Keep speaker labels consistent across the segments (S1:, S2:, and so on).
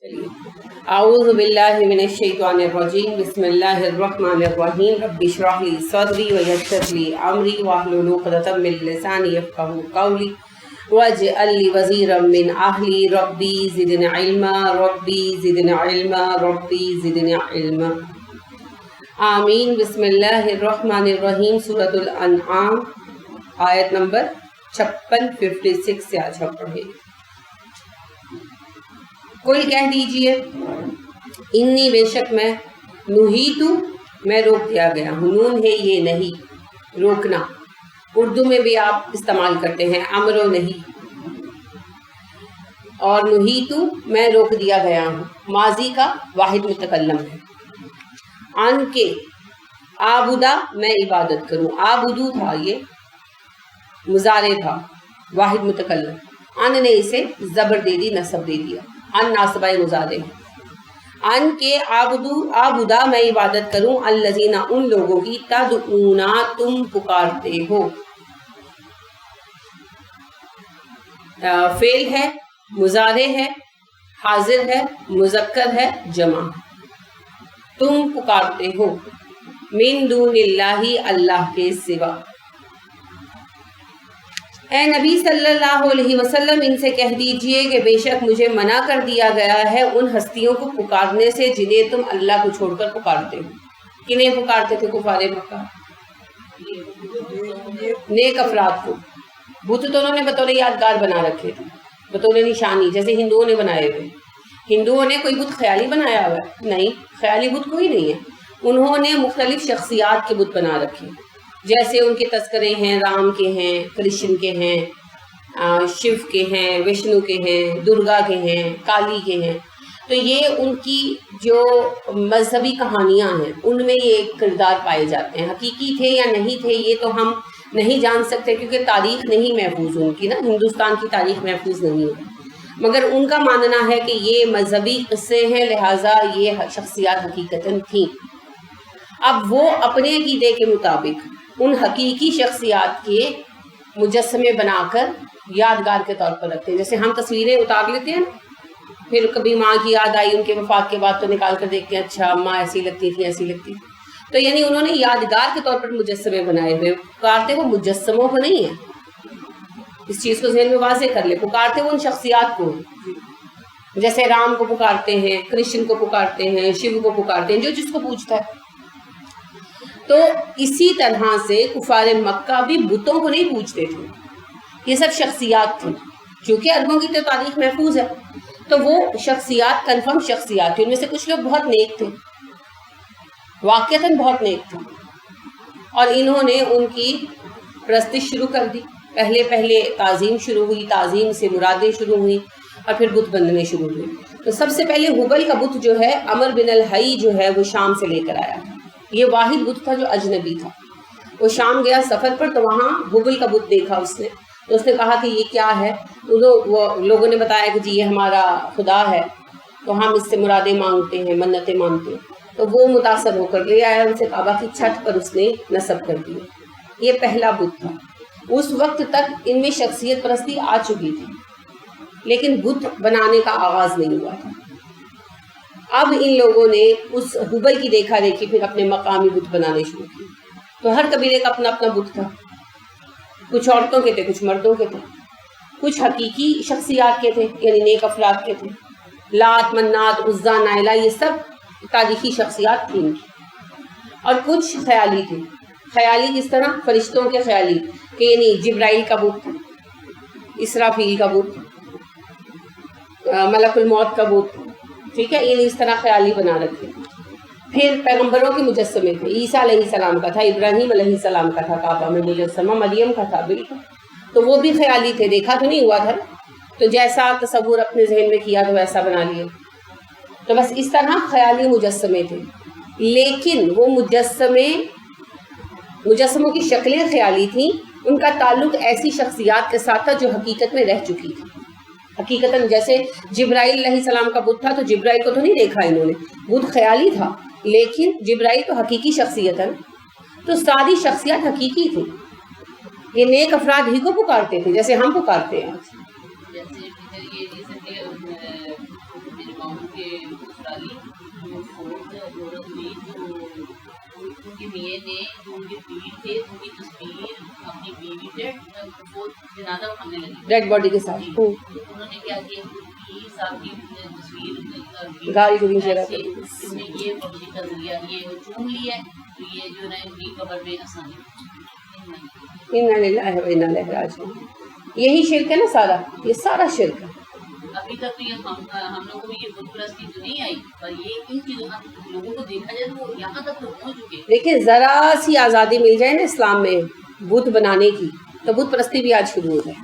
S1: اعوذ باللہ من الشیطان الرجیم بسم اللہ الرحمن الرحیم رب اشرح لی صدری ویسر لی امری واحلل عقدۃ من لسانی یفقہوا قولی واجعل لی وزیرا من اہلی ربی زدنی علما ربی زدنی علما ربی زدنی علما آمین۔ بسم اللہ الرحمن الرحیم، سورۃ الانعام آیت نمبر 56 سے آج ہم پڑھیں۔ کوئی کہہ دیجئے انی بے شک میں، نہیتو میں روک دیا گیا ہوں، نون ہے یہ نہیں روکنا، اردو میں بھی آپ استعمال کرتے ہیں امر و نہیں، اور نہیتو میں روک دیا گیا ہوں ماضی کا واحد متکلم ہے، ان کے آبدا میں عبادت کروں، آبدو تھا یہ مضارع تھا واحد متکلم، ان نے اسے زبر دے دی، نصب دے دیا، ان ناصبہ مضارع ہے، ان کے آبدا میں عبادت کروں، الذین ان لوگوں کی تدعونا تم پکارتے ہو، فعل ہے، مضارع ہے، حاضر ہے، مذکر ہے، جمع، تم پکارتے ہو، من دون اللہ اللہ کے سوا۔ اے نبی صلی اللہ علیہ وسلم ان سے کہہ دیجئے کہ بے شک مجھے منع کر دیا گیا ہے ان ہستیوں کو پکارنے سے جنہیں تم اللہ کو چھوڑ کر پکارتے ہو۔ کنہیں پکارتے تھے کفار مکہ؟ نیک افراد کو۔ بت تو انہوں نے بطور یادگار بنا رکھے تھے، بطور نشانی، جیسے ہندوؤں نے بنائے ہوئے۔ ہندوؤں نے کوئی بت خیالی بنایا ہوا ہے؟ نہیں، خیالی بت کوئی نہیں ہے، انہوں نے مختلف شخصیات کے بت بنا رکھے، جیسے ان کے تذکرے ہیں، رام کے ہیں، کرشن کے ہیں، شیو کے ہیں، وشنو کے ہیں، درگا کے ہیں، کالی کے ہیں۔ تو یہ ان کی جو مذہبی کہانیاں ہیں ان میں یہ کردار پائے جاتے ہیں، حقیقی تھے یا نہیں تھے یہ تو ہم نہیں جان سکتے کیونکہ تاریخ نہیں محفوظ ان کی، نا ہندوستان کی تاریخ محفوظ نہیں ہے، مگر ان کا ماننا ہے کہ یہ مذہبی قصے ہیں لہٰذا یہ شخصیات حقیقتاً تھیں۔ اب وہ اپنے عقیدے کے مطابق ان حقیقی شخصیات کے مجسمے بنا کر یادگار کے طور پر رکھتے ہیں، جیسے ہم تصویریں اتار لیتے ہیں، پھر کبھی ماں کی یاد آئی ان کے وفات کے بعد تو نکال کر دیکھتے ہیں اچھا ماں ایسی لگتی تھی ایسی لگتی تھی، تو یعنی انہوں نے یادگار کے طور پر مجسمے بنائے ہوئے، پکارتے وہ مجسموں کو نہیں ہے، اس چیز کو ذہن میں واضح کر لے، پکارتے وہ ان شخصیات کو، جیسے رام کو پکارتے ہیں، کرشن کو پکارتے ہیں، شیو کو پکارتے ہیں، جو جس کو پوچھتا ہے۔ تو اسی طرح سے کفار مکہ بھی بتوں کو نہیں پوچھتے تھے، یہ سب شخصیات تھیں، کیونکہ عربوں کی تو تاریخ محفوظ ہے، تو وہ شخصیات کنفرم شخصیات تھیں، ان میں سے کچھ لوگ بہت نیک تھے، واقعتاً بہت نیک تھے، اور انہوں نے ان کی پرستش شروع کر دی، پہلے تعظیم شروع ہوئی، تعظیم سے مرادیں شروع ہوئی اور پھر بت بننے شروع ہوئے۔ تو سب سے پہلے ہبل کا بت جو ہے عمر بن الحی جو ہے وہ شام سے لے کر آیا، یہ واحد بت تھا جو اجنبی تھا، وہ شام گیا سفر پر تو وہاں ہبل کا بت دیکھا اس نے، تو اس نے کہا کہ یہ کیا ہے، لوگوں نے بتایا کہ جی یہ ہمارا خدا ہے، تو ہم اس سے مرادیں مانگتے ہیں، منتیں مانگتے ہیں، تو وہ متاثر ہو کر لے آیا ان سے کعبہ کی چھت پر اس نے نصب کر دیا، یہ پہلا بت تھا۔ اس وقت تک ان میں شخصیت پرستی آ چکی تھی لیکن بت بنانے کا آغاز نہیں ہوا تھا۔ اب ان لوگوں نے اس ہبل کی دیکھا دیکھی پھر اپنے مقامی بت بنانے شروع کیے، تو ہر قبیلے کا اپنا اپنا بت تھا، کچھ عورتوں کے تھے، کچھ مردوں کے تھے، کچھ حقیقی شخصیات کے تھے یعنی نیک افراد کے تھے، لات، منات، عزا، نائلہ یہ سب تاریخی شخصیات تھیں، اور کچھ خیالی تھے۔ خیالی کس طرح؟ فرشتوں کے خیالی، کہ یعنی جبرائیل کا بت، اسرافیل کا بت، ملک الموت کا بت، ٹھیک ہے، یعنی اس طرح خیالی بنا رکھے۔ پھر پیغمبروں کے مجسمے تھے، عیسیٰ علیہ السلام کا تھا، ابراہیم علیہ السلام کا تھا کعبہ میں مجسمہ، مریم کا تھا بالکل، تو وہ بھی خیالی تھے، دیکھا تو نہیں ہوا تھا، تو جیسا تصور اپنے ذہن میں کیا تو ویسا بنا لیا، تو بس اس طرح خیالی مجسمے تھے، لیکن وہ مجسموں کی شکلیں خیالی تھیں، ان کا تعلق ایسی شخصیات کے ساتھ تھا جو حقیقت میں رہ چکی تھی، حقیقتاً جیسے جبرائیل علیہ السلام کا بت تھا تو جبرائیل کو تو نہیں دیکھا انہوں نے، بت خیالی تھا لیکن جبرائیل تو حقیقی شخصیت ہے، تو ساری شخصیات حقیقی تھی، یہ نیک افراد ہی کو پکارتے تھے جیسے ہم پکارتے ہیں۔
S2: ماموں کے سسرالی جو فوت عورت ہوئی تو ان کے میاں نے جو ان کے پیر تھے ان کی تصویر اپنی بیوی پہ فوت جنازہ اٹھانے لگے
S1: ڈیڈ باڈی کے ساتھ.
S2: تو انہوں نے کیا کیا پیر صاحب کی تصویر
S1: گاڑی کے نیچے رکھ
S2: اس نے یہ پبلک کر دیا, یہ چوم لیا تو یہ جو ہے ان کی قبر میں آسانی.
S1: انا للہ و انا الیہ راجعون. یہی شرک ہے نا سارا, یہ سارا شرک ہے.
S2: ابھی تک تو یہ ہم لوگوں کو یہ بت پرستی تو نہیں آئی, پر یہ ان چیزوں لوگوں کو دیکھا جائے تو وہ یہاں تک تو پہنچ چکے.
S1: دیکھیں ذرا سی آزادی مل جائے نا اسلام میں بت بنانے کی تو بت پرستی بھی آج شروع ہو جائے.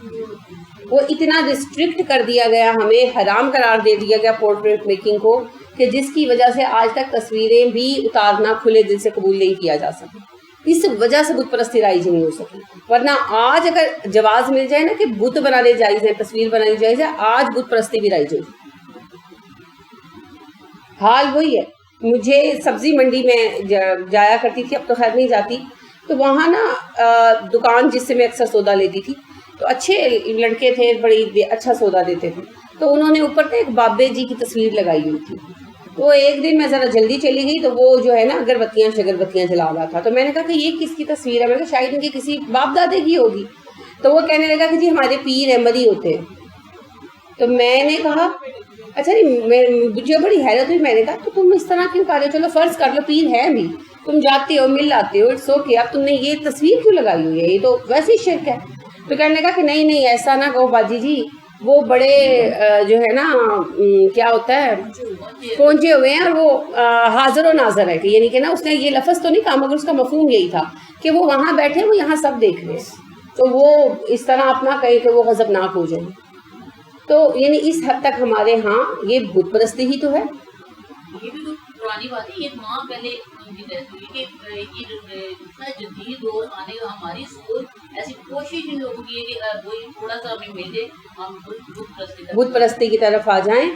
S1: وہ اتنا ریسٹرکٹ کر دیا گیا, ہمیں حرام قرار دے دیا گیا پورٹریٹ میکنگ کو, کہ جس کی وجہ سے آج تک تصویریں بھی اتارنا کھلے دل سے قبول نہیں کیا جا سکا. اس وجہ سے بت پرستی رائج نہیں ہو سکی. ورنہ آج اگر جواز مل جائے نا کہ بت بنانے جائز ہے, تصویر بنانی جائز ہے, آج بت پرستی بھی رائج ہوگی. حال وہی ہے. مجھے سبزی منڈی میں جایا کرتی تھی, اب تو خیر نہیں جاتی, تو وہاں نا دکان جس سے میں اکثر سودا لیتی تھی, تو اچھے لڑکے تھے, بڑی اچھا سودا دیتے تھے. تو انہوں نے اوپر سے ایک بابے جی کی تصویر لگائی ہوئی تھی. تو ایک دن میں ذرا جلدی چلی گئی, تو وہ جو ہے نا اگربتیاں شگربتیاں جلا رہا تھا. تو میں نے کہا کہ یہ کس کی تصویر ہے؟ میں نے کہا شاید ان کی کسی باپ دادے کی ہوگی. تو وہ کہنے لگا کہ جی ہمارے پیر احمدی ہوتے ہیں. تو میں نے کہا اچھا نہیں, مجھے بڑی حیرت ہوئی. میں نے کہا تو تم اس طرح کیوں کر رہے ہو؟ چلو فرض کر لو پیر ہے بھی, تم جاتے ہو مل آتے ہو, اٹس اوکے. اب تم نے یہ تصویر کیوں لگائی ہوئی ہے؟ یہ تو ویسے ہی شرک ہے. تو کہنے لگا کہ نہیں ایسا نہ کہو باجی جی, وہ بڑے جو ہے نا کیا ہوتا ہے پہنچے ہوئے ہیں, اور وہ حاضر و ناظر ہے. کہ یعنی کہ نا اس نے یہ لفظ تو نہیں کہا, مگر اس کا مفہوم یہی تھا کہ وہ وہاں بیٹھے, وہ یہاں سب دیکھ رہے ہیں. تو وہ اس طرح اپنا کہے کہ وہ غضبناک ہو جائے. تو یعنی اس حد تک ہمارے ہاں یہ بت پرستی ہی تو ہے.
S2: یہ بھی تو پرانی بات ہے. یہ ماں پہلے ان کی ڈیتھ ہوئی کہ اتنا جدید دور آنے کا ہماری سوچ ایسی کوشش ان لوگوں کی ہے کہ وہی تھوڑا سا ہمیں مل جائے ہم
S1: بت پرستی کی طرف آ جائیں.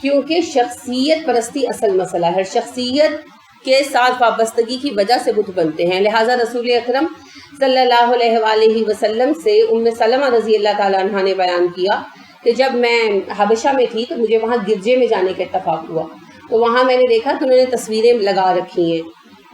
S1: کیونکہ شخصیت پرستی اصل مسئلہ ہے. شخصیت کے ساتھ وابستگی کی وجہ سے بت بنتے ہیں. لہٰذا رسول اکرم صلی اللہ علیہ وآلہ وسلم سے ام سلمہ رضی اللہ تعالیٰ عنہا نے بیان کیا کہ جب میں حبشہ میں تھی تو مجھے وہاں گرجے میں جانے کا اتفاق ہوا. تو وہاں میں نے دیکھا کہ انہوں نے تصویریں لگا رکھی ہیں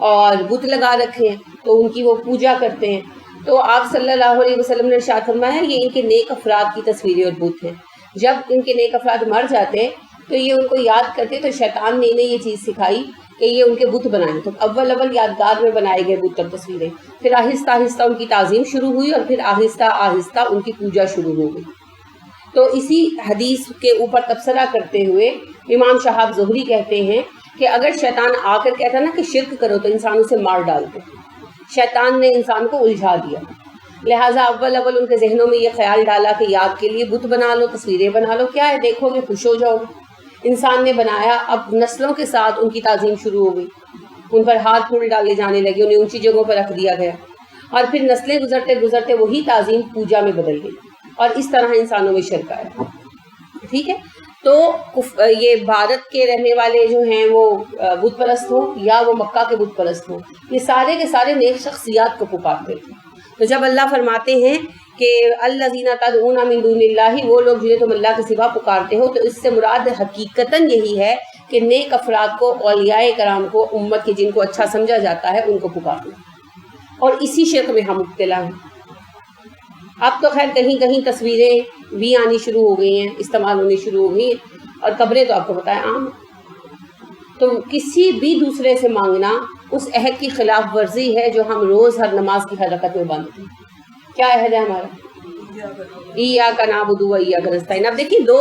S1: اور بت لگا رکھے ہیں, تو ان کی وہ پوجا کرتے ہیں. تو آپ صلی اللہ علیہ وسلم نے ارشاد فرمایا یہ ان کے نیک افراد کی تصویریں اور بت ہیں. جب ان کے نیک افراد مر جاتے تو یہ ان کو یاد کرتے, تو شیطان نے انہیں یہ چیز سکھائی کہ یہ ان کے بت بنائیں. تو اول یادگار میں بنائے گئے بت اور تصویریں, پھر آہستہ آہستہ ان کی تعظیم شروع ہوئی, اور پھر آہستہ آہستہ ان کی پوجا شروع ہو گئی. تو اسی حدیث کے اوپر تبصرہ کرتے ہوئے امام شہاب زہری کہتے ہیں کہ اگر شیطان آ کر کہتا نا کہ شرک کرو تو انسان اسے مار ڈالتے. شیطان نے انسان کو الجھا دیا. لہٰذا اول ان کے ذہنوں میں یہ خیال ڈالا کہ یاد کے لیے بت بنا لو, تصویریں بنا لو, کیا ہے دیکھو گے خوش ہو جاؤ. انسان نے بنایا, اب نسلوں کے ساتھ ان کی تعظیم شروع ہو گئی. ان پر ہاتھ پھول ڈالے جانے لگے, انہیں اونچی جگہوں پر رکھ دیا گیا, اور پھر نسلیں گزرتے گزرتے وہی تعظیم پوجا میں بدل گئی, اور اس طرح انسانوں میں شرک آیا. ٹھیک ہے. تو یہ بھارت کے رہنے والے جو ہیں وہ بت پرست ہوں یا وہ مکہ کے بت پرست ہوں, یہ سارے کے سارے نیک شخصیات کو پکارتے تھے. تو جب اللہ فرماتے ہیں کہ الذین تدعون من دون اللہ, وہ لوگ جنہیں تم اللہ کے سوا پکارتے ہو, تو اس سے مراد حقیقتاً یہی ہے کہ نیک افراد کو, اولیاء کرام کو, امت کے جن کو اچھا سمجھا جاتا ہے ان کو پکارنا. اور اسی شرک میں ہم مبتلا ہیں. اب تو خیر کہیں کہیں تصویریں بھی آنی شروع ہو گئی ہیں, استعمال ہونی شروع ہو گئی ہیں, اور قبریں تو آپ کو پتہ ہے عام. تو کسی بھی دوسرے سے مانگنا اس عہد کی خلاف ورزی ہے جو ہم روز ہر نماز کی ہر رکعت میں باندھتے ہیں. کیا عہد ہے ہمارا؟ ایاک نعبد و ایاک نستعین. اب دیکھیے دو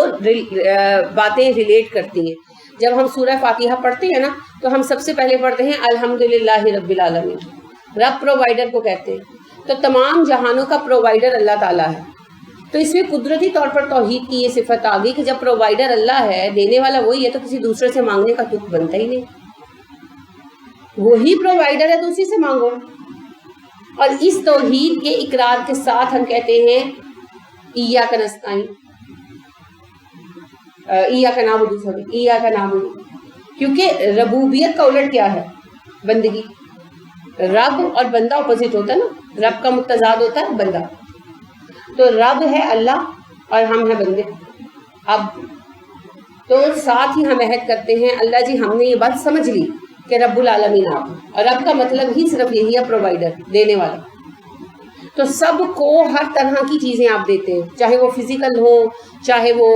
S1: باتیں ریلیٹ کرتی ہیں. جب ہم سورہ فاتحہ پڑھتے ہیں نا تو ہم سب سے پہلے پڑھتے ہیں الحمدللہ رب العالمین. رب پرووائڈر کو کہتے ہیں. تو تمام جہانوں کا پرووائڈر اللہ تعالیٰ ہے. تو اس میں قدرتی طور پر توحید کی یہ صفت آ گئی کہ جب پرووائڈر اللہ ہے, دینے والا وہی ہے, تو کسی دوسرے سے مانگنے کا تک بنتا ہی نہیں. وہی پرووائڈر ہے تو اسی سے مانگو. اور اس توحید کے اقرار کے ساتھ ہم کہتے ہیں ایاک نستعین, ایاک نعبد, ایاک نعبد, کیونکہ ربوبیت کا الٹ کیا ہے؟ بندگی. رب اور بندہ اپوزٹ ہوتا ہے نا, رب کا متضاد ہوتا ہے بندہ. تو رب ہے اللہ اور ہم ہیں بندے. اب تو ساتھ ہی ہم عہد کرتے ہیں اللہ جی ہم نے یہ بات سمجھ لی کہ رب العالمین آپ ہیں، اور رب کا مطلب ہی صرف یہی ہے پرووائڈر، دینے والا. تو سب کو ہر طرح کی چیزیں آپ دیتے ہیں، چاہے وہ فزیکل ہو، چاہے وہ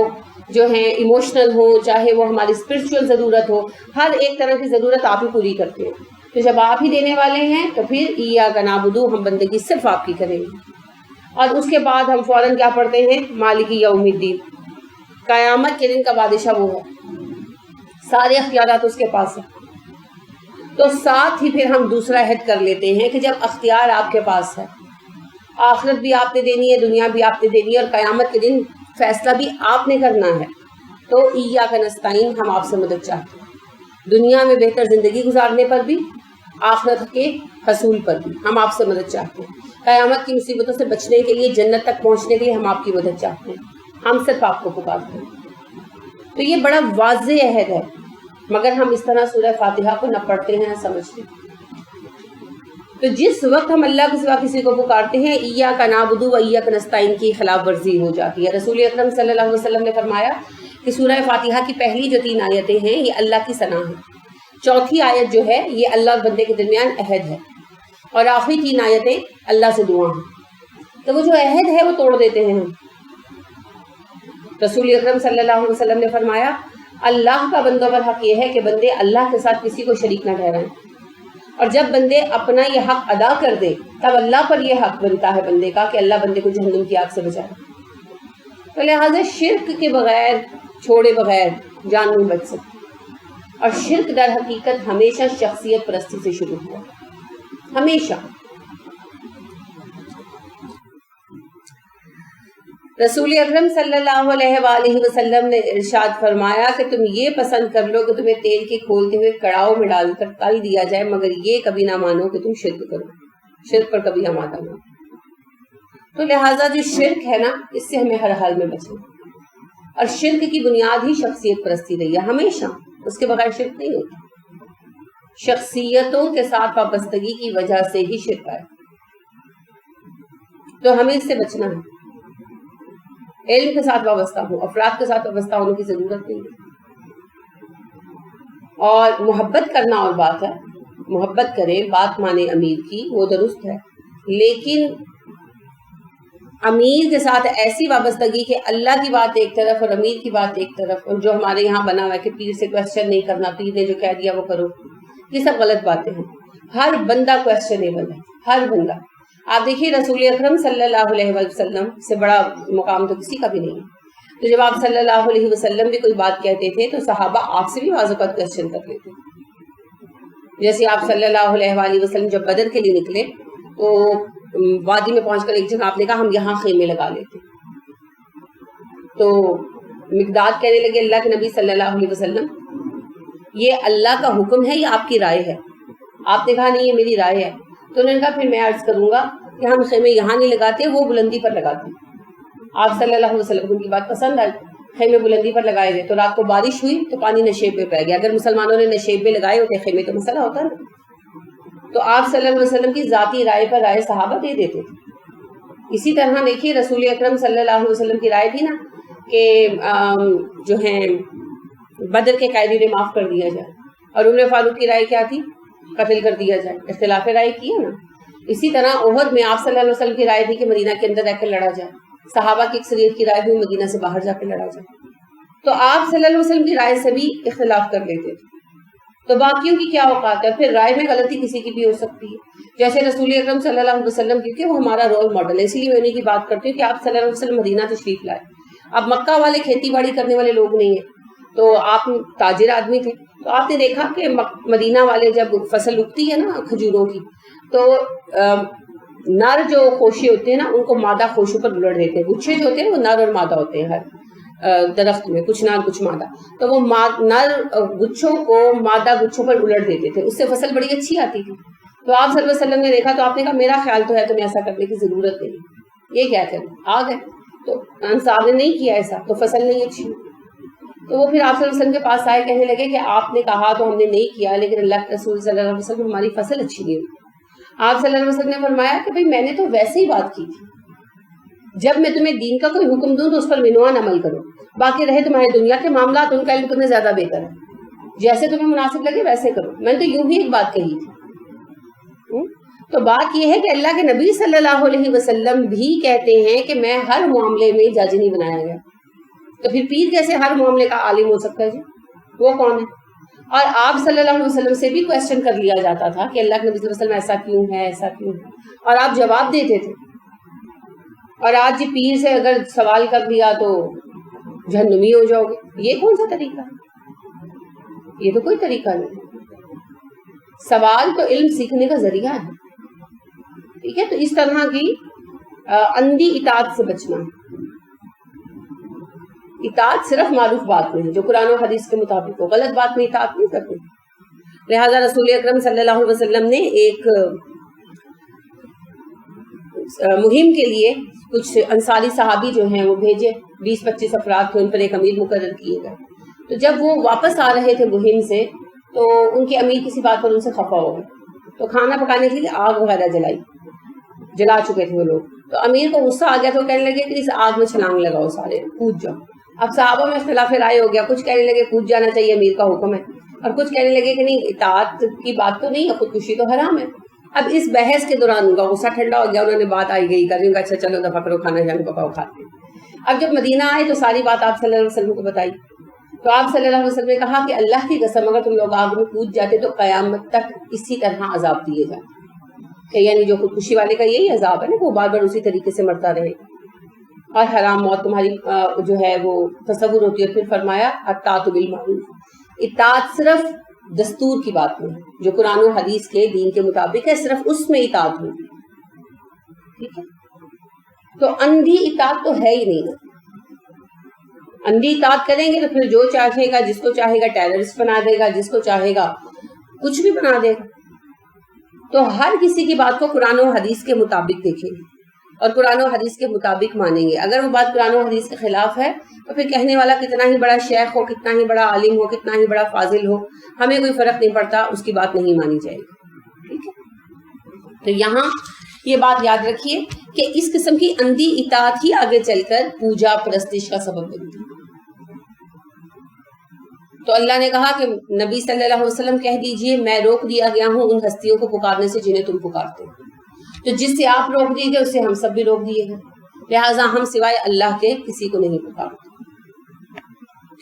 S1: جو ہیں ایموشنل ہو، چاہے وہ ہماری اسپرچل ضرورت ہو، ہر ایک طرح کی ضرورت آپ ہی پوری کرتے ہیں. تو جب آپ ہی دینے والے ہیں تو پھر ایاک نعبد، ہم بندگی صرف آپ کی کریں گے. اور اس کے بعد ہم فوراً کیا پڑھتے ہیں؟ مالک یوم الدین، قیامت کے دن کا بادشاہ وہ ہے، سارے اختیارات اس کے پاس ہیں. تو ساتھ ہی پھر ہم دوسرا عہد کر لیتے ہیں کہ جب اختیار آپ کے پاس ہے، آخرت بھی آپ نے دینی ہے، دنیا بھی آپ نے دینی ہے، اور قیامت کے دن فیصلہ بھی آپ نے کرنا ہے، تو ایاک نستعین، ہم آپ سے مدد چاہتے ہیں. دنیا میں بہتر زندگی گزارنے پر بھی، آخرت کے حصول پر بھی ہم آپ سے مدد چاہتے ہیں. قیامت کی مصیبتوں سے بچنے کے لیے، جنت تک پہنچنے کے لیے ہم آپ کی مدد چاہتے ہیں. ہم صرف آپ کو پکارتے ہیں. تو یہ بڑا واضح عہد ہے، مگر ہم اس طرح سورہ فاتحہ کو نہ پڑھتے ہیں نہ سمجھتے. تو جس وقت ہم اللہ کے سوا کسی کو پکارتے ہیں، ایاک نعبد و ایاک نستعین کی خلاف ورزی ہو جاتی ہے. رسول اکرم صلی اللہ علیہ وسلم نے فرمایا کہ سورہ فاتحہ کی پہلی جو 3 آیتیں ہیں یہ اللہ کی ثنا ہے، چوتھی آیت جو ہے یہ اللہ اور بندے کے درمیان عہد ہے، اور آخری 3 آیتیں اللہ سے دعا ہیں. تو وہ جو عہد ہے وہ توڑ دیتے ہیں ہم. رسول اکرم صلی اللہ علیہ وسلم نے فرمایا اللہ کا بندوں پر حق یہ ہے کہ بندے اللہ کے ساتھ کسی کو شریک نہ ٹھہرائیں، اور جب بندے اپنا یہ حق ادا کر دے تب اللہ پر یہ حق بنتا ہے بندے کا کہ اللہ بندے کو جہنم کی آگ سے بچائے. تو لہٰذا شرک کے بغیر، چھوڑے بغیر جان نہیں بچ سکتی. اور شرک در حقیقت ہمیشہ شخصیت پرستی سے شروع ہوا، ہمیشہ. رسول اکرم صلی اللہ علیہ وآلہ وسلم نے ارشاد فرمایا کہ تم یہ پسند کر لو کہ تمہیں تیل کے کھولتے ہوئے کڑاؤ میں ڈال کر تل دیا جائے، مگر یہ کبھی نہ مانو کہ تم شرک کرو، شرک پر کبھی آمادہ نہ. تو لہٰذا جو شرک ہے نا، اس سے ہمیں ہر حال میں بچنا. اور شرک کی بنیاد ہی شخصیت پرستی رہی ہے ہمیشہ، اس کے بغیر شرک نہیں ہوتا. شخصیتوں کے ساتھ وابستگی کی وجہ سے ہی شرک ہے. تو ہمیں اس سے بچنا ہے. علم کے ساتھ وابستہ ہو، افراد کے ساتھ وابستہ ہونے کی ضرورت نہیں ہے. اور محبت کرنا اور بات ہے، محبت کرے، بات مانے امیر کی، وہ درست ہے، لیکن امیر کے ساتھ ایسی وابستگی کہ اللہ کی بات ایک طرف اور امیر کی بات ایک طرف، اور جو ہمارے یہاں بنا ہوا ہے کہ پیر سے کویسچن نہیں کرنا، پیر نے جو کہہ دیا وہ کرو، یہ سب غلط باتیں ہیں. ہر بندہ کویسچنیبل ہے، ہر بندہ. آپ دیکھیے رسول اکرم صلی اللہ علیہ وسلم سے بڑا مقام تو کسی کا بھی نہیں ہے. تو جب آپ صلی اللہ علیہ وسلم بھی کوئی بات کہتے تھے تو صحابہ آپ سے بھی بعض اوقات کویسچن کر لیتے. جیسے آپ صلی اللہ علیہ وآلہ وسلم جب بدر کے لیے نکلے تو وادی میں پہنچ کر ایک جگہ آپ نے کہا ہم یہاں خیمے لگا لیتے. تو مقداد کہنے لگے اللہ کے نبی صلی اللہ علیہ وسلم یہ اللہ کا حکم ہے یا آپ کی رائے ہے؟ آپ نے کہا نہیں یہ میری رائے ہے. تو انہوں نے کہا پھر میں عرض کروں گا کہ ہم خیمے یہاں نہیں لگاتے، وہ بلندی پر لگاتے. آپ صلی اللہ علیہ وسلم کو ان کی بات پسند آئی، خیمے بلندی پر لگائے گئے. تو رات کو بارش ہوئی تو پانی نشیب میں پہ گیا. اگر مسلمانوں نے نشیب میں لگائے ہوتے خیمے تو مسئلہ ہوتا نا. تو آپ صلی اللہ علیہ وسلم کی ذاتی رائے پر رائے صحابہ دے دیتے تھے. اسی طرح دیکھیے رسول اکرم صلی اللہ علیہ وسلم کی رائے تھی نا کہ جو ہیں بدر کے قیدی نے معاف کر دیا جائے، اور عمر فاروق کی رائے کیا تھی؟ قتل کر دیا جائے. اختلاف رائے کی ہے نا. اسی طرح احد میں آپ صلی اللہ علیہ وسلم کی رائے تھی کہ مدینہ کے اندر رہ کر لڑا جائے. صحابہ کی اکثریت کی رائے بھی مدینہ سے باہر جا کے لڑا جائے. تو آپ صلی اللہ علیہ وسلم کی رائے سے بھی اختلاف کر لیتے تھے. تو باقیوں کی کیا اوقات ہے؟ پھر رائے میں غلطی کسی کی بھی ہو سکتی ہے. جیسے رسول اکرم صلی اللہ علیہ وسلم کیونکہ وہ ہمارا رول ماڈل ہے، اسی لیے میں انہیں کی بات کرتی ہوں کہ آپ صلی اللہ علیہ وسلم مدینہ تشریف لائے. اب مکہ والے کھیتی باڑی کرنے والے لوگ نہیں ہیں، تو آپ تاجر آدمی تھے. تو آپ نے دیکھا کہ مدینہ والے جب فصل اگتی ہے نا کھجوروں کی، تو نر جو خوشے ہوتے ہیں نا ان کو مادہ خوشوں پر الٹ دیتے ہیں. گچھے جو ہوتے ہیں وہ نر اور مادہ ہوتے ہیں ہر درخت میں، کچھ نر کچھ مادہ. تو وہ نر گچھوں کو مادہ گچھوں پر الٹ دیتے تھے، اس سے فصل بڑی اچھی آتی تھی. تو آپ صلی اللہ علیہ وسلم نے دیکھا تو آپ نے کہا میرا خیال تو ہے تمہیں ایسا کرنے کی ضرورت نہیں، یہ کیا کریں. آ گئے تو انصار نے نہیں کیا ایسا، تو فصل نہیں اچھی. تو وہ پھر آپ صلی اللہ علیہ وسلم کے پاس آئے، کہنے لگے کہ آپ نے کہا تو ہم نے نہیں کیا، لیکن اللہ کے رسول صلی اللہ علیہ وسلم ہماری فصل اچھی نہیں ہوئی. آپ صلی اللہ علیہ وسلم نے فرمایا کہ بھئی میں نے تو ویسے ہی بات کی تھی، جب میں تمہیں دین کا کوئی حکم دوں تو اس پر عنوان عمل کرو، باقی رہے تمہاری دنیا کے معاملات، ان کا علم تمہیں زیادہ بہتر ہے، جیسے تمہیں مناسب لگے ویسے کرو. میں نے تو یوں بھی ایک بات کہی تھی. تو بات یہ ہے کہ اللہ کے نبی صلی اللہ علیہ وسلم بھی کہتے ہیں کہ میں ہر معاملے میں جج نہیں بنایا گیا. تو پھر پیر کیسے ہر معاملے کا عالم ہو سکتا ہے جی؟ وہ کون ہے؟ اور آپ صلی اللہ علیہ وسلم سے بھی کویسچن کر لیا جاتا تھا کہ اللہ کے نبی صلی اللہ علیہ وسلم ایسا کیوں ہے، ایسا کیوں ہے، اور آپ جواب دیتے تھے. اور آج جی پیر سے اگر سوال کر دیا تو جہنمی ہو جاؤ گے، یہ کون سا طریقہ ہے؟ یہ تو کوئی طریقہ نہیں. سوال تو علم سیکھنے کا ذریعہ ہے. ٹھیک ہے، تو اس طرح کی اندھی اطاعت سے بچنا. اطاعت صرف معروف بات میں ہے جو قرآن و حدیث کے مطابق ہو، غلط بات میں اطاعت نہیں کرتے. لہٰذا رسول اکرم صلی اللہ علیہ وسلم نے ایک مہم کے لیے کچھ انصاری صحابی جو ہیں وہ بھیجے، 20-25 افراد تھے، ان پر ایک امیر مقرر کیے گئے. تو جب وہ واپس آ رہے تھے مہم سے تو ان کے امیر کسی بات پر ان سے خفا ہو گئے، تو کھانا پکانے کے لیے آگ وغیرہ جلا چکے تھے وہ لوگ. تو امیر کو غصہ آ گیا تو کہنے لگے کہ اس آگ میں چھلانگ لگاؤ، سارے کود جاؤ. اب صحابہ میں اختلاف رائے ہو گیا، کچھ کہنے لگے کود جانا چاہیے، امیر کا حکم ہے، اور کچھ کہنے لگے کہ نہیں، اطاعت کی بات تو نہیں ہے، خودکشی تو حرام ہے. اب اس بحث کے دوران ان کا غصہ ٹھنڈا ہو گیا، انہوں نے بات آئی گئی کر دیں، اچھا چلو دفعہ کرو، کھانا جانے پکاؤ کھاتے ہیں. اب جب مدینہ آئے تو ساری بات آپ صلی اللہ علیہ وسلم کو بتائی. تو آپ صلی اللہ علیہ وسلم نے کہا کہ اللہ کی قسم اگر تم لوگ آگ میں کود جاتے تو قیامت تک اسی طرح عذاب دیے جاتے. کہ یعنی جو خودکشی والے کا یہی عذاب ہے نا، وہ بار بار اسی طریقے سے مرتا رہے اور حرام موت تمہاری جو ہے وہ تصور ہوتی ہے. پھر فرمایا اطاعت بالمعروف، اطاعت صرف دستور کی بات میں جو قرآن و حدیث کے دین کے مطابق ہے، صرف اس میں اطاعت ہوگی. ٹھیک ہے، تو اندھی اطاعت تو ہے ہی نہیں. اندھی اطاعت کریں گے تو پھر جو چاہے گا، جس کو چاہے گا ٹیررسٹ بنا دے گا، جس کو چاہے گا کچھ بھی بنا دے گا. تو ہر کسی کی بات کو قرآن و حدیث کے مطابق دیکھیں گے اور قرآن و حدیث کے مطابق مانیں گے. اگر وہ بات قرآن و حدیث کے خلاف ہے تو پھر کہنے والا کتنا ہی بڑا شیخ ہو، کتنا ہی بڑا عالم ہو، کتنا ہی بڑا فاضل ہو، ہمیں کوئی فرق نہیں پڑتا، اس کی بات نہیں مانی جائے گی. ٹھیک ہے، تو یہاں یہ بات یاد رکھیے کہ اس قسم کی اندھی اطاعت ہی آگے چل کر پوجا پرستش کا سبب بنتی ہے. تو اللہ نے کہا کہ نبی صلی اللہ علیہ وسلم کہہ دیجئے میں روک دیا گیا ہوں ان ہستیوں کو پکارنے سے جنہیں تم پکارتے ہو. تو جس سے آپ روک دیے گئے اس سے ہم سب بھی روک دیے گئے، لہٰذا ہم سوائے اللہ کے کسی کو نہیں پکارتے.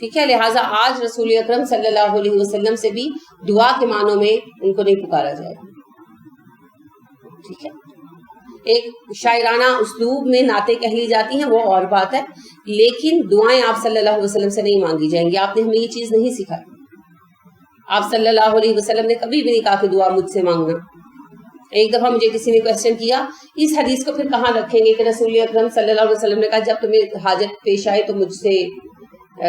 S1: ٹھیک ہے، لہٰذا آج رسول اکرم صلی اللہ علیہ وسلم سے بھی دعا کے معنوں میں ان کو نہیں پکارا جائے گا. ٹھیک ہے، ایک شاعرانہ اسلوب میں نعتیں کہہ لی جاتی ہیں وہ اور بات ہے، لیکن دعائیں آپ صلی اللہ علیہ وسلم سے نہیں مانگی جائیں گی. آپ نے ہمیں یہ چیز نہیں سکھائی. آپ صلی اللہ علیہ وسلم نے کبھی بھی نہیں کہا کہ دعا مجھ سے مانگنا. ایک دفعہ مجھے کسی نے کویسچن کیا اس حدیث کو پھر کہاں رکھیں گے کہ رسول اکرم صلی اللہ علیہ وسلم نے کہا جب تمہیں حاجت پیش آئے تو مجھ سے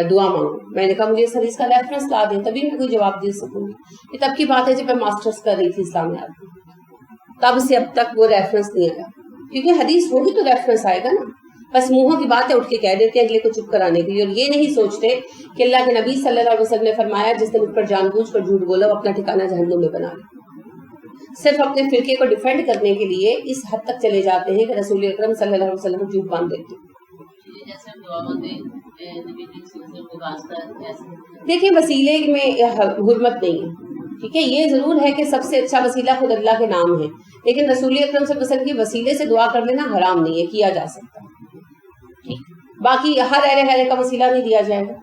S1: دعا مانگو. میں نے کہا مجھے اس حدیث کا ریفرنس لا دیں تبھی میں کوئی جواب دے سکوں گی. یہ تب کی بات ہے جب میں ماسٹرز کر رہی تھی اسلامیات میں، تب سے اب تک وہ ریفرنس نہیں آیا، کیونکہ حدیث ہوگی تو ریفرنس آئے گا نا. بس منہوں کی باتیں اٹھ کے کہہ دیتے ہیں اگلے کو چپ کرانے کے لیے، اور یہ نہیں سوچتے کہ اللہ کے نبی صلی اللہ علیہ وسلم نے فرمایا جس نے مجھ پر جان بوجھ کر جھوٹ بولا وہ اپنا ٹھکانہ جہنم میں بنا لے. صرف اپنے فرقے کو ڈیفینڈ کرنے کے لیے اس حد تک چلے جاتے ہیں کہ رسول اکرم صلی اللہ علیہ وسلم کو جھوٹ باندھ دیتے. دیکھیں وسیلے میں حرمت نہیں ہے. ٹھیک ہے، یہ ضرور ہے کہ سب سے اچھا وسیلہ خود اللہ کے نام ہے، لیکن رسول اکرم صلی اللہ علیہ وسلم کی وسیلے سے دعا کر لینا حرام نہیں ہے، کیا جا سکتا. باقی ہر اہل کا وسیلہ نہیں دیا جائے گا.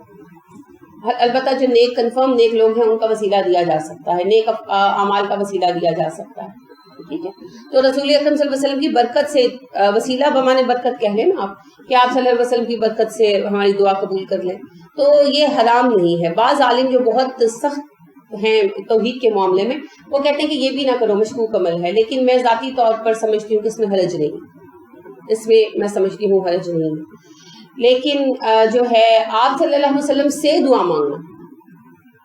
S1: البتہ جو نیک کنفرم نیک لوگ ہیں ان کا وسیلہ دیا جا سکتا ہے، نیک اعمال کا وسیلہ دیا جا سکتا ہے. ٹھیک ہے، تو رسول اکرم صلی اللہ علیہ وسلم کی برکت سے وسیلہ بمانے برکت کہہ لیں نا آپ کہ آپ صلی اللہ علیہ وسلم کی برکت سے ہماری دعا قبول کر لیں، تو یہ حرام نہیں ہے. بعض عالم جو بہت سخت ہیں توحید کے معاملے میں وہ کہتے ہیں کہ یہ بھی نہ کرو، مشکوک عمل ہے، لیکن میں ذاتی طور پر سمجھتی ہوں کہ اس میں حرج نہیں، اس میں میں سمجھتی ہوں حرج نہیں. لیکن جو ہے آپ صلی اللہ علیہ وسلم سے دعا مانگنا،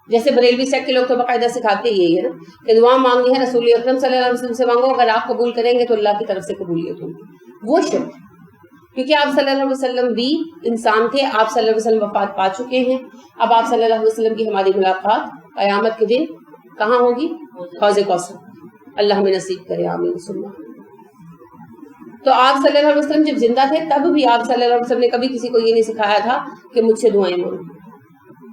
S1: جیسے بریلوی سیٹ کے لوگ تو باقاعدہ سکھاتے یہی ہے نا کہ دعا مانگنی ہے رسول اکرم صلی اللہ علیہ وسلم سے مانگو، اگر آپ قبول کریں گے تو اللہ کی طرف سے قبولیت ہوگی. وہ شرک، کیونکہ آپ صلی اللہ علیہ وسلم بھی انسان تھے، آپ صلی اللہ علیہ وسلم وفات پا چکے ہیں. اب آپ صلی اللہ علیہ وسلم کی ہماری ملاقات قیامت کے دن کہاں ہوگی؟ حوض کوثر. اللہ ہمیں نصیب کرے، آمین. تو آپ صلی اللہ علیہ وسلم جب زندہ تھے تب بھی آپ صلی اللہ علیہ وسلم نے کبھی کسی کو یہ نہیں سکھایا تھا کہ مجھ سے دعائیں مانگو،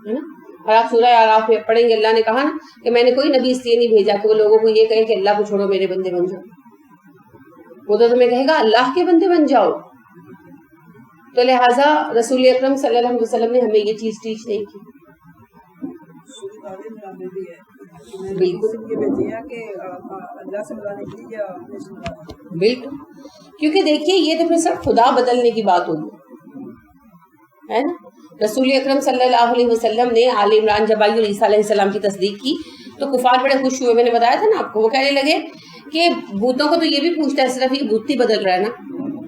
S1: ہے نا. اور آپ سورہ اعراف میں پڑھیں گے، اللہ نے کہا نا کہ میں نے کوئی نبی اس لیے نہیں بھیجا کہ وہ لوگوں کو یہ کہے کہ اللہ کو چھوڑو میرے بندے بن جاؤ. وہ تو تمہیں کہے گا اللہ کے بندے بن جاؤ. تو لہٰذا رسول اکرم صلی اللہ علیہ وسلم نے ہمیں یہ چیز ٹیچ نہیں کی. بالکل، کیونکہ دیکھیے یہ تو پھر صرف خدا بدلنے کی بات ہوگی، ہے نا. رسول اکرم صلی اللہ علیہ وسلم نے آل عمران جب آئی اور عیسیٰ علیہ السلام کی تصدیق کی تو کفار بڑے خوش ہوئے. میں نے بتایا تھا نا آپ کو، وہ کہنے لگے کہ بھوتوں کو تو یہ بھی پوچھتا ہے، صرف یہ بھوت ہی بدل رہا ہے نا،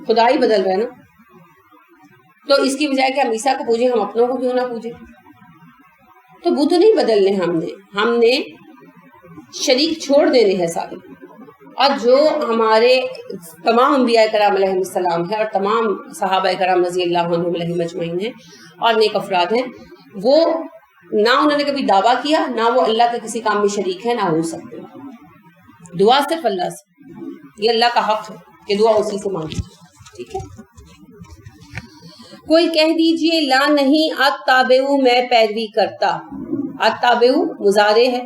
S1: خدا ہی بدل رہا ہے نا. تو اس کی بجائے کہ ہم عیسیٰ کو پوجیں، ہم اپنوں کو کیوں نہ پوجیں. تو بت نہیں بدلنے، ہم نے شریک چھوڑ دینے ہیں سارے. اور جو ہمارے تمام انبیاء کرام علیہ السلام ہے اور تمام صحابہ کرام رضی اللہ عنہم علیہم اجمعین ہیں اور نیک افراد ہیں، وہ نہ انہوں نے کبھی دعویٰ کیا، نہ وہ اللہ کے کسی کام میں شریک ہے، نہ ہو سکتے. دعا صرف اللہ سے، یہ اللہ کا حق ہے کہ دعا اسی سے مانگی. ٹھیک ہے. کوئی کہہ دیجئے لا نہیں اتبعو میں پیروی کرتا. اتبعو مضارع ہے،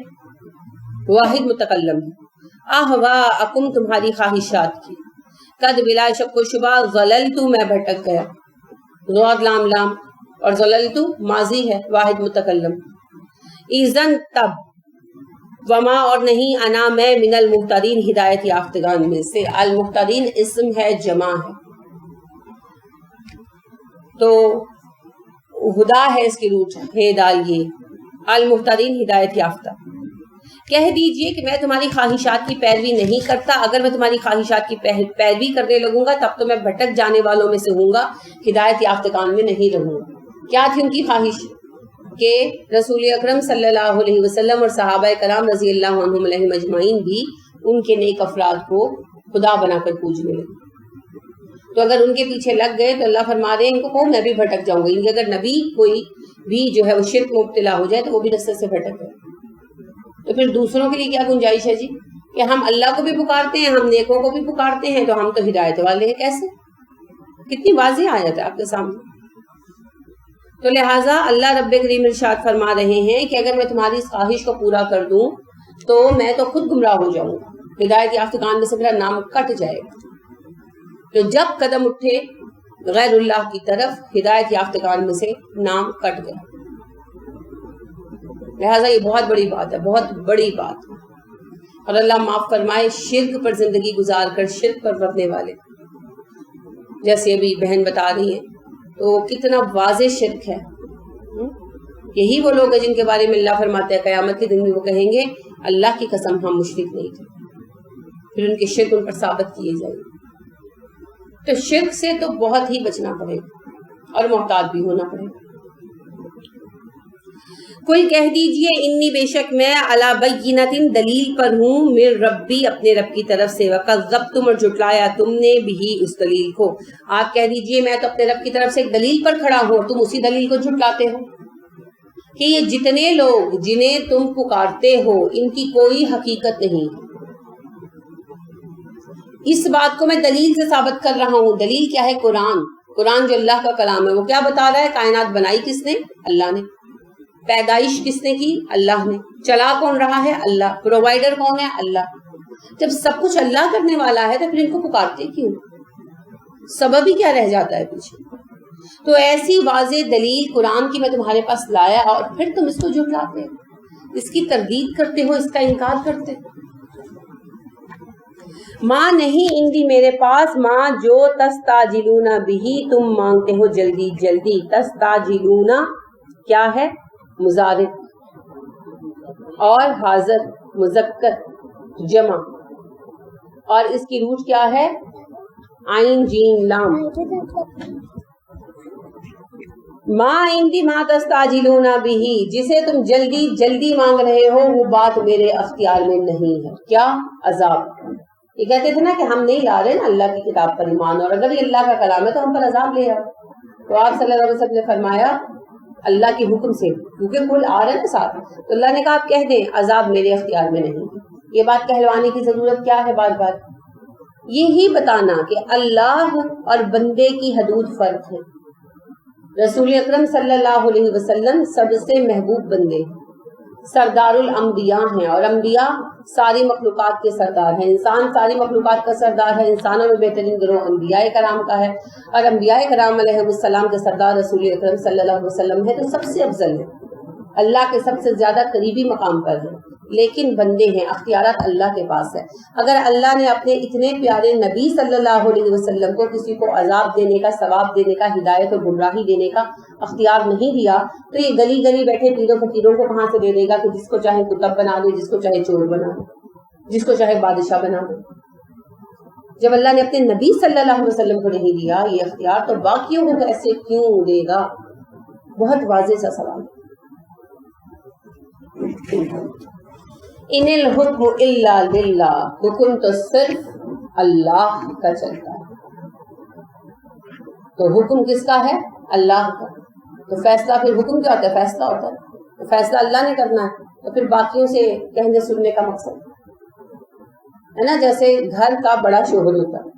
S1: واحد متکلم ہے. اہواءکم تمہاری خواہشات کی. قد بلا شک و شبہ ضللت میں بھٹک گیا. ضاد لام لام اور ضللت ماضی ہے، واحد متکلم. اذن تب، وما اور نہیں، انا میں، من المہتدین ہدایت یافتگان میں سے. المہتدین اسم ہے، جمع ہے، تو ہدا ہے اس کی روٹ ہے ڈالیے. المہتدین ہدایت یافتہ. کہہ دیجئے کہ میں تمہاری خواہشات کی پیروی نہیں کرتا. اگر میں تمہاری خواہشات کی پیروی کرنے لگوں گا تب تو میں بھٹک جانے والوں میں سے ہوں گا، ہدایت یافتگان میں نہیں رہوں گا. کیا تھی ان کی خواہش؟ کہ رسول اکرم صلی اللہ علیہ وسلم اور صحابہ کرام رضی اللہ عنہم علیہم اجمعین بھی ان کے نیک افراد کو خدا بنا کر پوجنے لگے. تو اگر ان کے پیچھے لگ گئے تو اللہ فرما رہے ہیں ان کو کہو میں بھی بھٹک جاؤں گی. اگر نبی کوئی بھی جو ہے وہ شرک مبتلا ہو جائے تو وہ بھی رستے سے بھٹک گئے. تو پھر دوسروں کے لیے کیا گنجائش ہے جی کہ ہم اللہ کو بھی پکارتے ہیں، ہم نیکوں کو بھی پکارتے ہیں، تو ہم تو ہدایت والے ہیں. کیسے؟ کتنی واضح آیت ہے آپ کے سامنے. تو لہٰذا اللہ رب کریم ارشاد فرما رہے ہیں کہ اگر میں تمہاری اس خواہش کو پورا کر دوں تو میں تو خود گمراہ ہو جاؤں گا، ہدایت یافتگان میں سے میرا نام کٹ جائے گا. تو جب قدم اٹھے غیر اللہ کی طرف، ہدایت یافتگان میں سے نام کٹ گیا. لہٰذا یہ بہت بڑی بات ہے، بہت بڑی بات. اور اللہ معاف فرمائے شرک پر زندگی گزار کر شرک پر مرنے والے، جیسے ابھی بہن بتا رہی ہیں، تو کتنا واضح شرک ہے. یہی وہ لوگ ہیں جن کے بارے میں اللہ فرماتے ہیں قیامت کے دن میں وہ کہیں گے اللہ کی قسم ہم مشرک نہیں تھے. پھر ان کے شرک ان پر ثابت کیے جائیں گے. تو شرک سے تو بہت ہی بچنا پڑے گا اور محتاط بھی ہونا پڑے گا. کوئی کہہ دیجئے انی بے شک میں علی بینۃ دلیل پر ہوں، من ربی اپنے رب کی طرف سے، وکذبتم اور جھٹلایا تم نے بھی اس دلیل کو. آپ کہہ دیجئے میں تو اپنے رب کی طرف سے ایک دلیل پر کھڑا ہوں، تم اسی دلیل کو جھٹلاتے ہو. کہ یہ جتنے لوگ جنہیں تم پکارتے ہو ان کی کوئی حقیقت نہیں. اس بات کو میں دلیل سے ثابت کر رہا ہوں. دلیل کیا ہے؟ قرآن جو اللہ کا کلام ہے. وہ کیا بتا رہا ہے؟ کائنات بنائی کس نے؟ اللہ نے. پیدائش کس نے کی؟ اللہ نے. چلا کون رہا ہے؟ اللہ. پرووائڈر کون ہے؟ اللہ. جب سب کچھ اللہ کرنے والا ہے تو پھر ان کو پکارتے کیوں؟ سبب ہی کیا رہ جاتا ہے پیچھے؟ تو ایسی واضح دلیل قرآن کی میں تمہارے پاس لایا اور پھر تم اس کو جھٹلاتے ہو، اس کی تردید کرتے ہو، اس کا انکار کرتے ہو. ماں نہیں اندی میرے پاس، ماں جو تستاجلون بھی تم مانگتے ہو جلدی جلدی. تستاجلون کیا ہے؟ مضارع اور حاضر مذکر جمع، اور اس کی روٹ کیا ہے؟ عین جیم لام. ما عندی ما تستعجلون بھی، جسے تم جلدی جلدی مانگ رہے ہو وہ بات میرے اختیار میں نہیں ہے. کیا؟ عذاب. یہ کہتے تھے نا کہ ہم نہیں لا رہے نا اللہ کی کتاب پر ایمان، اور اگر یہ اللہ کا کلام ہے تو ہم پر عذاب لے آؤ. تو آپ صلی اللہ علیہ وسلم نے فرمایا اللہ کے حکم سے، کیونکہ کل آ رہے ہیں ساتھ، تو اللہ نے کہا آپ کہہ دیں عذاب میرے اختیار میں نہیں. یہ بات کہلوانے کی ضرورت کیا ہے بار بار؟ یہی بتانا کہ اللہ اور بندے کی حدود فرق ہے. رسول اکرم صلی اللہ علیہ وسلم سب سے محبوب بندے، سردار الانبیاء ہیں، اور انبیاء ساری مخلوقات کے سردار ہیں. انسان ساری مخلوقات کا سردار ہے. انسانوں میں بہترین گروہ انبیاء کرام کا ہے، اور انبیاء کرام علیہ السلام کے سردار رسول اکرم صلی اللہ علیہ وسلم ہے، تو سب سے افضل ہے، اللہ کے سب سے زیادہ قریبی مقام پر ہے. لیکن بندے ہیں، اختیارات اللہ کے پاس ہے. اگر اللہ نے اپنے اتنے پیارے نبی صلی اللہ علیہ وسلم کو کسی کو عذاب دینے کا، ثواب دینے کا، ہدایت اور گمراہی دینے کا اختیار نہیں دیا، تو یہ گلی گلی بیٹھے پیروں فقیروں کو کہاں سے دے دے گا کہ جس کو چاہے کتب بنا دے، جس کو چاہے چور بنا دے، جس کو چاہے بادشاہ بنا دے. جب اللہ نے اپنے نبی صلی اللہ علیہ وسلم کو نہیں دیا یہ اختیار، تو باقیوں کو ایسے کیوں دے گا؟ بہت واضح سا سوال. ان الحکم الا للہ، حکم تو صرف اللہ کا چلتا ہے. تو حکم کس کا ہے؟ اللہ کا. تو فیصلہ پھر حکم کیا ہوتا ہے؟ فیصلہ ہوتا ہے. تو فیصلہ اللہ نے کرنا ہے، تو پھر باقیوں سے کہنے سننے کا مقصد ہے نا. جیسے گھر کا بڑا شوہر ہوتا ہے،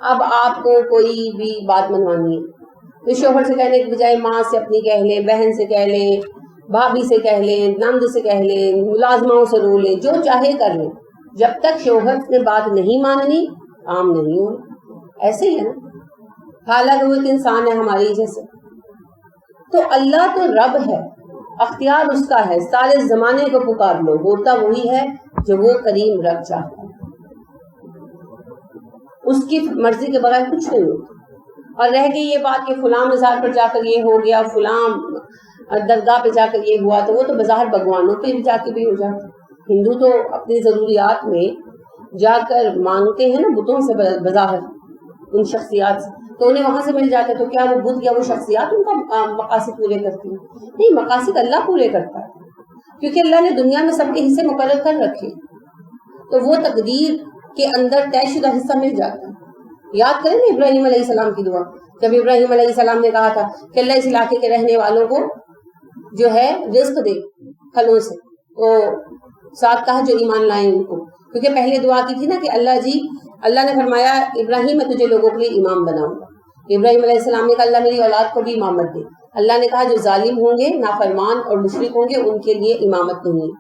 S1: اب آپ کو کوئی بھی بات منوانی ہے تو شوہر سے کہنے کے بجائے ماں سے اپنی کہہ لیں، بہن سے کہہ لیں، بھابھی سے کہہ لیں، نند سے کہہ لیں، ملازماؤں سے رو لیں، جو چاہے کر لیں. جب تک شوہر نے بات نہیں ماننی کام نہیں ہو. ایسے ہی ہے نا، حالانکہ وہ ایک انسان ہے ہماری جیسے. تو اللہ تو رب ہے، اختیار اس کا ہے. سارے زمانے کو پکار لو، ہوتا وہی ہے جو وہ کریم رب چاہتا ہے. اس کی مرضی کے بغیر کچھ نہیں ہوتا. اور رہ گئی یہ بات کہ فلاں مزار پر جا کر یہ ہو گیا، فلاں درگاہ پہ جا کر یہ ہوا، تو وہ تو بظاہر بھگوانوں پہ جا کے بھی ہو جاتا. ہندو تو اپنی ضروریات میں جا کر مانگتے ہیں نا بتوں سے، بظاہر ان شخصیات سے، تو انہیں وہاں سے مل جاتا ہے. تو کیا وہ بت یا وہ شخصیات ان کا مقاصد پورے کرتی ہیں؟ نہیں، مقاصد اللہ پورے کرتا ہے، کیونکہ اللہ نے دنیا میں سب کے حصے مقرر کر رکھے، تو وہ تقدیر کے اندر طے شدہ حصہ مل جاتا ہے. یاد کریں نا ابراہیم علیہ السلام کی دعا، جب ابراہیم علیہ السلام نے کہا تھا کہ اللہ اس علاقے کے رہنے والوں کو جو ہے رزق دے پھلوں سے، تو ساتھ کہا جو ایمان لائیں ان کو، کیونکہ پہلے دعا کی تھی نا کہ اللہ نے فرمایا ابراہیم میں تجھے لوگوں کے لیے امام بناؤں گا. ابراہیم علیہ السلام نے کہا اللہ میری اولاد کو بھی امامت دے. اللہ نے کہا جو ظالم ہوں گے، نافرمان اور مشرک ہوں گے، ان کے لیے امامت نہیں.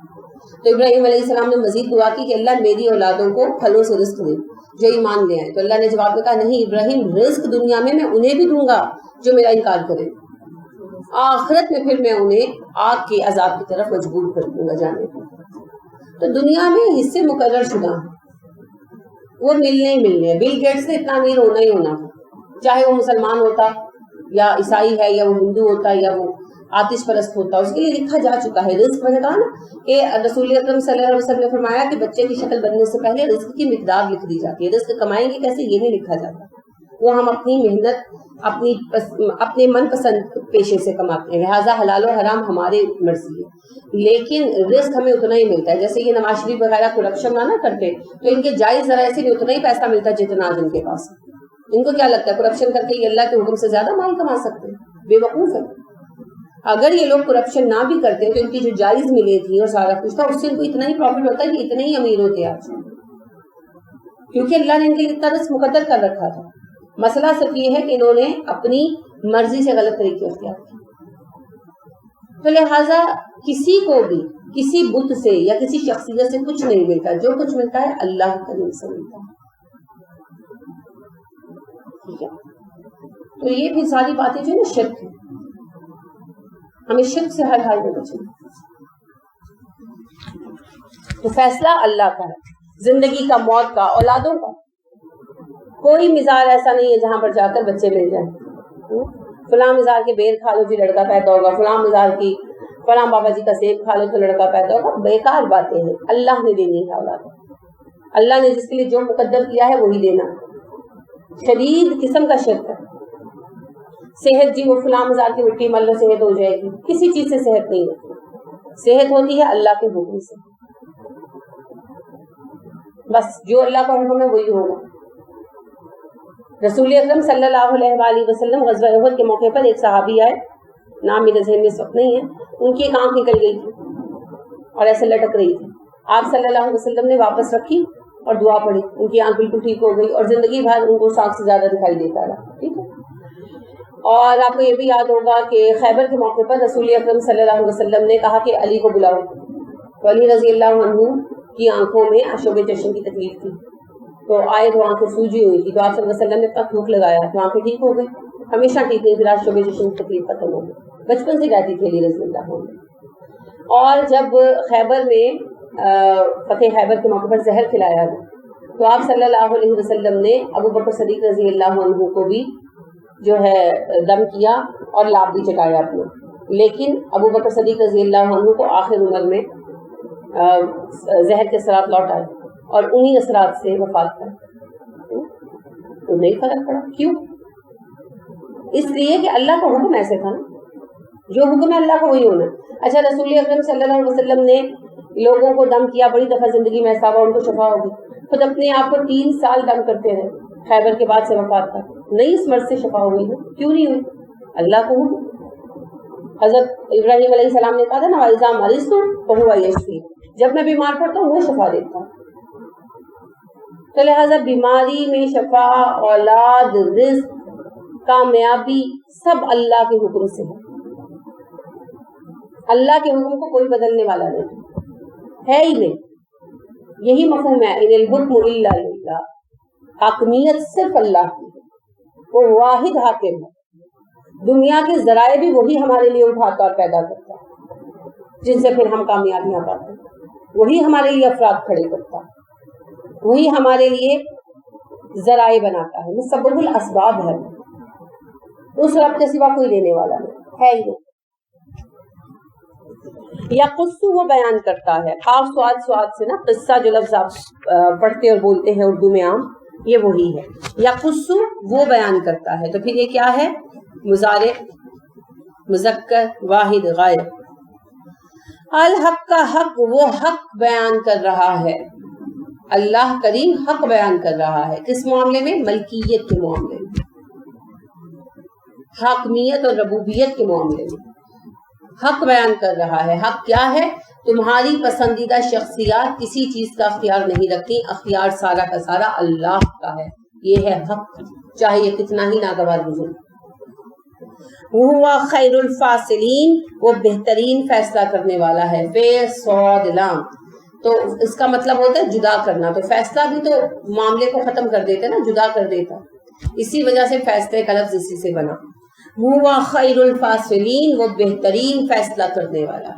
S1: تو ابراہیم علیہ السلام نے مزید دعا کی کہ اللہ میری اولادوں کو پھلوں سے رزق دے جو ایمان لے آئے. تو اللہ نے جواب میں کہا نہیں ابراہیم، رزق دنیا میں انہیں بھی دوں گا جو میرا انکار کرے، آخرت میں پھر میں انہیں آگ کے عذاب کی طرف مجبور کر دوں گا جانے کو. تو دنیا میں حصے مقرر شدہ وہ ملنے ہی ملنے. بل گیٹس نے اتنا امیر ہونا ہی ہونا، چاہے وہ مسلمان ہوتا یا عیسائی ہے، یا وہ ہندو ہوتا یا وہ آتش پرست ہوتا، اس کے لیے لکھا جا چکا ہے. رزق میں نے کہا نا کہ رسول اکرم صلی اللہ علیہ وسلم نے فرمایا کہ بچے کی شکل بننے سے پہلے رزق کی مقدار لکھ دی جاتی ہے. رزق کمائیں گے کیسے یہ نہیں لکھا جاتا، وہ ہم اپنی محنت اپنے من پسند پیشے سے کماتے ہیں، لہٰذا حلال و حرام ہمارے مرضی ہے. لیکن رزق ہمیں اتنا ہی ملتا ہے. جیسے یہ نواز شریف وغیرہ کرپشن نہ کرتے تو ان کے جائز ذرائع سے بھی اتنا ہی پیسہ ملتا جتنا آج ان کے پاس. ان کو کیا لگتا ہے کرپشن کر کے یہ اللہ کے حکم سے زیادہ مال کما سکتے ہیں؟ بے وقوف ہے. اگر یہ لوگ کرپشن نہ بھی کرتے تو ان کی جو جائز ملے تھی اور سارا کچھ تھا اس سے ان کو اتنا ہی پروفٹ ہوتا ہے کہ اتنے ہی امیر ہوتے آج، کیونکہ اللہ نے ان کے لیے اتنا رزق مقدر کر رکھا تھا. مسئلہ صرف یہ ہے کہ انہوں نے اپنی مرضی سے غلط طریقے اختیار کیے. تو لہٰذا کسی کو بھی کسی بت سے یا کسی شخصیت سے کچھ نہیں ملتا، جو کچھ ملتا ہے اللہ کریم سے ملتا ہے. ٹھیک ہے، تو یہ بھی ساری باتیں جو ہے نا شرک ہے، ہمیں شرک سے ہر حال میں بچنا. تو فیصلہ اللہ کا ہے، زندگی کا، موت کا، اولادوں کا. کوئی مزار ایسا نہیں ہے جہاں پر جا کر بچے مل جائیں. فلاں مزار کے بیر کھا لو جی لڑکا پیدا ہوگا، فلاں مزار کی فلاں بابا جی کا سیب کھا لو تو لڑکا پیدا ہوگا. بیکار باتیں ہیں. اللہ نے دینی ہے اولاد، اللہ نے جس کے لیے جو مقدر کیا ہے وہی دینا. شدید قسم کا شرک ہے. صحت جی وہ فلاں مزار کی مٹی مل لو صحت ہو جائے گی، کسی چیز سے صحت نہیں ہوتی. صحت ہوتی ہے اللہ کے حکم سے، بس جو اللہ کا حکم ہے وہی ہوگا. رسول اکرم صلی اللہ علیہ وآلہ وسلم غزوہ احد کے موقع پر ایک صحابی آئے، نام میرے ذہن میں اس وقت نہیں ہے، ان کی ایک آنکھ نکل گئی تھی اور ایسے لٹک رہی تھی. آپ صلی اللہ علیہ وسلم نے واپس رکھی اور دعا پڑھی, ان کی آنکھ بالکل ٹھیک ہو گئی اور زندگی بھر ان کو سانس سے زیادہ دکھائی دیتا رہا. ٹھیک ہے. اور آپ کو یہ بھی یاد ہوگا کہ خیبر کے موقع پر رسول اکرم صلی اللہ علیہ وسلم نے کہا کہ علی کو بلاؤ. تو علی رضی اللہ عنہ کی آنکھوں میں اشوب چشم کی تکلیف تھی, تو آئے تو آنکھیں سوجی ہوئی تھی, تو آپ صلی اللہ علیہ وسلم نے تک دھوپ لگایا تو آنکھیں ٹھیک ہو گئی, ہمیشہ ٹھیک نہیں, پھر اشوب چشم کی تکلیف ختم ہو گئی. بچپن سے کہتی تھی علی رضی اللہ عنہ. اور جب خیبر میں فتح خیبر کے موقع پر زہر کھلایا تو آپ صلی اللہ علیہ وسلم نے ابو بکر صدیق رضی اللہ عنہ کو بھی جو ہے دم کیا اور لاب بھی چٹایا اپنے, لیکن ابو بکر صدیق رضی اللہ عنہ کو آخر عمر میں زہر کے اثرات لوٹ آئے اور انہی اثرات سے وفات پائی. تو نہیں فرق پڑا. کیوں؟ اس لیے کہ اللہ کا حکم ایسے تھا نا, جو حکم ہے اللہ کا وہی ہونا. اچھا, رسول اکرم صلی اللہ علیہ وسلم نے لوگوں کو دم کیا, بڑی دفعہ زندگی میں ایسا ہوا ان کو شفا ہوگی, خود اپنے آپ کو 3 سال دم کرتے رہے خیبر کے بعد سے وفات تک, نہیں اس مرض سے شفا ہوئی نا. کیوں نہیں ہوئی؟ اللہ کو حکم. حضرت ابراہیم علیہ السلام نے کہا تھا نا وَإِذَا مَرِضْتُ فَهُوَ يَشْفِينِ, جب میں بیمار پڑتا ہوں وہ شفا دیتا. تو لہٰذا بیماری میں شفا, اولاد, رزق, کامیابی سب اللہ کے حکم سے ہے. اللہ کے حکم کو کوئی بدلنے والا نہیں ہے ہی نہیں. یہی مفہوم ہے ان الحکم الا للہ, حاکمیت صرف اللہ کی ہے, وہ واحد حاکم ہے. دنیا کے ذرائع بھی وہی ہمارے لیے اٹھاتا اور پیدا کرتا ہے, جن سے پھر ہم کامیابیاں پاتے ہیں. وہی ہمارے لیے افراد کھڑے کرتا ہے, وہی ہمارے لیے ذرائع بناتا ہے. مسبب الاسباب ہے, اس رب کے سوا کوئی دینے والا نہیں ہے ہی نہیں. یا قصو وہ بیان کرتا ہے, خاص سواد سے نا قصہ جو لفظ آپ پڑھتے اور بولتے ہیں اردو میں عام, یہ وہی ہے. یا قصو وہ بیان کرتا ہے, تو پھر یہ کیا ہے؟ مضارع, مذکر, واحد, غائب. الحق کا حق, وہ حق بیان کر رہا ہے. اللہ کریم حق بیان کر رہا ہے. کس معاملے میں؟ ملکیت کے معاملے میں, حاکمیت اور ربوبیت کے معاملے میں حق بیان کر رہا ہے. حق کیا ہے؟ تمہاری پسندیدہ شخصیات کسی چیز کا اختیار نہیں رکھتی, اختیار سارا کا سارا اللہ کا ہے. یہ ہے حق, چاہے یہ کتنا ہی ناگوار گزرے. وہ خیر الفاصلین, وہ بہترین فیصلہ کرنے والا ہے. فیصل لام, تو اس کا مطلب ہوتا ہے جدا کرنا. تو فیصلہ بھی تو معاملے کو ختم کر دیتا نا, جدا کر دیتا. اسی وجہ سے فیصلے کا لفظ اسی سے بنا. وہ خیر الفاصلین, وہ بہترین فیصلہ کرنے والا.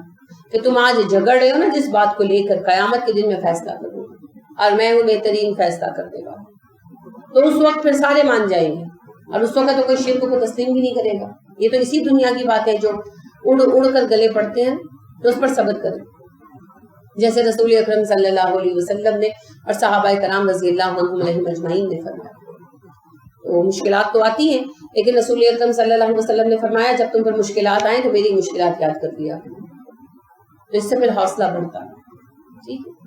S1: کہ تم آج جھگڑ رہے ہو نا جس بات کو لے کر, قیامت کے دن میں فیصلہ کروں اور میں ہوں بہترین فیصلہ کرنے والا. تو اس وقت پھر سارے مان جائیں گے, اور اس وقت تو کوئی شرک کو تسلیم بھی نہیں کرے گا. یہ تو اسی دنیا کی بات ہے, جو اڑ اڑ کر گلے پڑتے ہیں تو اس پر صبر کریں, جیسے رسول اکرم صلی اللہ علیہ وسلم نے اور صحابہ کرام رضی اللہ عنہم علیہم اجمعین نے فرمایا. تو مشکلات تو آتی ہیں, لیکن رسول اکرم صلی اللہ علیہ وسلم نے فرمایا جب تم پر مشکلات آئیں تو میری مشکلات یاد کر دیا, تو اس سے پھر حوصلہ بڑھتا ہے. ٹھیک ہے.